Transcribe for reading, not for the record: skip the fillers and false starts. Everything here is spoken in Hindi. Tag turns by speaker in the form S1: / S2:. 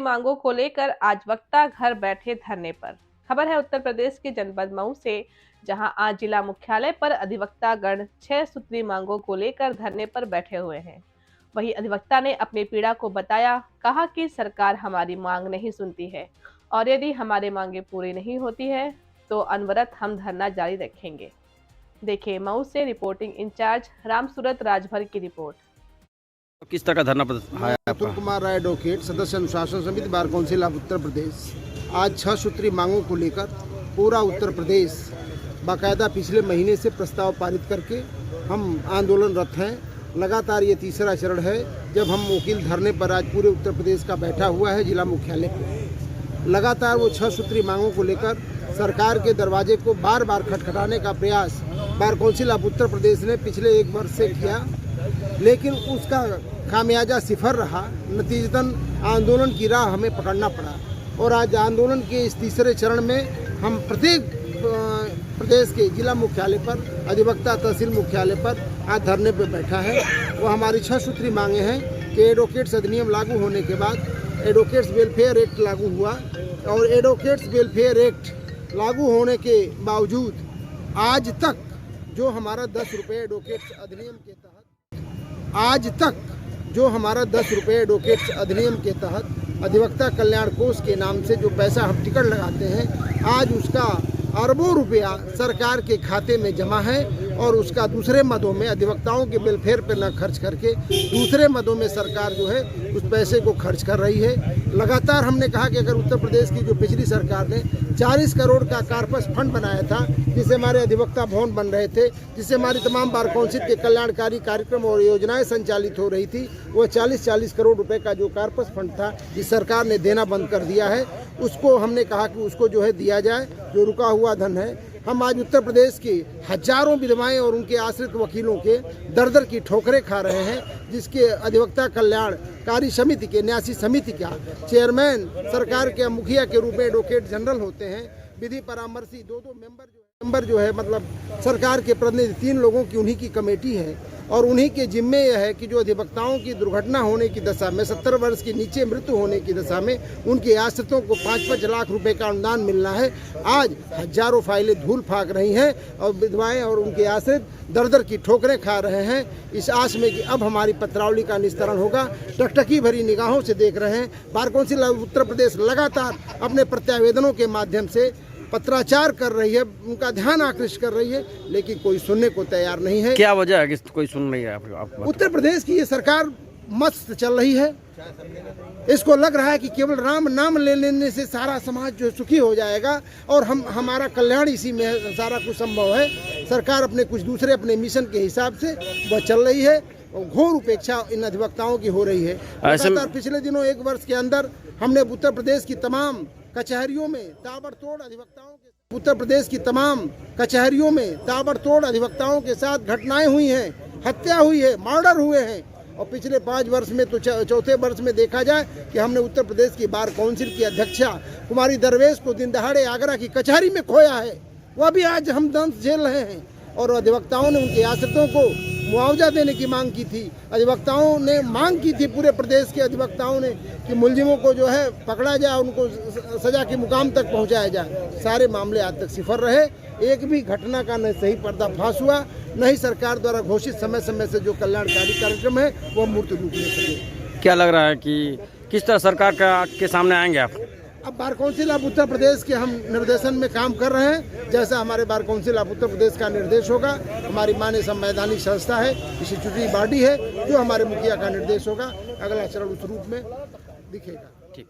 S1: मांगों को लेकर आज वक्ता घर बैठे धरने पर। खबर है उत्तर प्रदेश के जनपद मऊ से, जहां आज जिला मुख्यालय पर अधिवक्ता गण 6 सूत्री मांगों को लेकर धरने पर बैठे हुए हैं। वहीं अधिवक्ता ने अपनी पीड़ा को बताया, कहा कि सरकार हमारी मांग नहीं सुनती है और यदि हमारी मांगे पूरी नहीं होती है तो अनवरत हम धरना जारी रखेंगे। देखिए मऊ से रिपोर्टिंग इंचार्ज रामसूरत राजभर की रिपोर्ट।
S2: किस तरह का धरना है?
S3: अतुल कुमार राय एडवोकेट, सदस्य अनुशासन समिति bar council of Uttar Pradesh. आज 6 सूत्री मांगों को लेकर पूरा उत्तर प्रदेश बाकायदा पिछले महीने से प्रस्ताव पारित करके हम आंदोलनरत हैं। लगातार ये तीसरा चरण है जब हम वकील धरने पर आज पूरे उत्तर प्रदेश का बैठा हुआ है जिला मुख्यालय पर। लगातार वो 6 सूत्री मांगों को लेकर सरकार के दरवाजे को बार बार खटखटाने का प्रयास bar council of Uttar Pradesh ने पिछले 1 वर्ष से किया, लेकिन उसका खामियाजा सिफर रहा। नतीजतन आंदोलन की राह हमें पकड़ना पड़ा और आज आंदोलन के इस तीसरे चरण में हम प्रत्येक प्रदेश के जिला मुख्यालय पर, अधिवक्ता तहसील मुख्यालय पर आज धरने पर बैठा है। वो हमारी 6 सूत्री मांगे हैं कि एडवोकेट्स अधिनियम लागू होने के बाद एडवोकेट्स वेलफेयर एक्ट लागू हुआ और एडवोकेट्स वेलफेयर एक्ट लागू होने के बावजूद आज तक जो हमारा 10 रुपये एडवोकेट्स अधिनियम के तहत अधिनियम के तहत अधिवक्ता कल्याण कोष के नाम से जो पैसा हम टिकट लगाते हैं, आज उसका अरबों रुपया सरकार के खाते में जमा है और उसका दूसरे मदों में अधिवक्ताओं के वेलफेयर पर न खर्च करके दूसरे मदों में सरकार जो है उस पैसे को खर्च कर रही है। लगातार हमने कहा कि अगर उत्तर प्रदेश की जो पिछली सरकार ने 40 करोड़ का कार्पस फंड बनाया था, जिससे हमारे अधिवक्ता भवन बन रहे थे, जिससे हमारी तमाम बार काउंसिल के कल्याणकारी कार्यक्रम और योजनाएं संचालित हो रही थी, वो 40 करोड़ रुपए का जो कार्पस फंड था जिस सरकार ने देना बंद कर दिया है, उसको हमने कहा कि उसको जो है दिया जाए, जो रुका हुआ धन है। हम आज उत्तर प्रदेश की हजारों विधवाएं और उनके आश्रित वकीलों के दर दर की ठोकरें खा रहे हैं, जिसके अधिवक्ता कल्याणकारी समिति के न्यासी समिति का चेयरमैन सरकार के मुखिया के रूप में एडवोकेट जनरल होते हैं। विधि परामर्शी 2 मेंबर जो है मतलब सरकार के प्रतिनिधि 3 लोगों की उन्हीं की कमेटी है और उन्हीं के जिम्मे यह है कि जो अधिवक्ताओं की दुर्घटना होने की दशा में 70 वर्ष के नीचे मृत्यु होने की दशा में उनके आश्रितों को 5-5 लाख रुपए का अनुदान मिलना है। आज हजारों फाइलें धूल फाक रही हैं और विधवाएं और उनके आश्रित दर दर की ठोकरें खा रहे हैं, इस आस में कि अब हमारी पत्रावली का निस्तारण होगा। टकटकी भरी निगाहों से देख रहे हैं। बार काउंसिल उत्तर प्रदेश लगातार अपने प्रत्यावेदनों के माध्यम से पत्राचार कर रही है, उनका ध्यान आकृष्ट कर रही है, लेकिन कोई सुनने को तैयार नहीं है।
S2: क्या वजह है कि कोई सुन नहीं है? आप
S3: उत्तर प्रदेश की ये सरकार मस्त चल रही है। इसको लग रहा है कि केवल राम नाम ले लेने से सारा समाज जो सुखी हो जाएगा और हमारा कल्याण इसी में सारा कुछ संभव है। सरकार अपने कुछ दूसरे अपने मिशन के हिसाब से वह चल रही है और घोर उपेक्षा इन अधिवक्ताओं की हो रही है। लगातार पिछले दिनों 1 वर्ष के अंदर हमने उत्तर प्रदेश की तमाम कचहरियों में ताबड़तोड़ अधिवक्ताओं के साथ घटनाएं हुई हैं, हत्या हुई है, मर्डर हुए हैं। और पिछले 5 वर्ष में तो चौथे वर्ष में देखा जाए कि हमने उत्तर प्रदेश की बार काउंसिल की अध्यक्षा कुमारी दरवेश को दिन दहाड़े आगरा की कचहरी में खोया है, वह भी आज हम दंश झेल रहे हैं। और अधिवक्ताओं ने उनके आश्रितों को मुआवजा देने की मांग की थी। अधिवक्ताओं ने मांग की थी, पूरे प्रदेश के अधिवक्ताओं ने, कि मुलजिमों को जो है पकड़ा जाए, उनको सजा के मुकाम तक पहुंचाया जाए। सारे मामले आज तक सिफर रहे। एक भी घटना का न सही पर्दाफाश हुआ, न ही सरकार द्वारा घोषित समय समय से जो कल्याणकारी कार्यक्रम है वो मूर्त रूप ले सके।
S2: क्या लग रहा है कि किस तरह सरकार के सामने आएंगे आप?
S3: अब bar council of Uttar Pradesh के हम निर्देशन में काम कर रहे हैं। जैसा हमारे bar council of Uttar Pradesh का निर्देश होगा, हमारी माननीय संवैधानिक संस्था है, स्टैट्यूटरी बॉडी है, जो हमारे मुखिया का निर्देश होगा, अगला चरण उस रूप में दिखेगा।
S2: ठीक।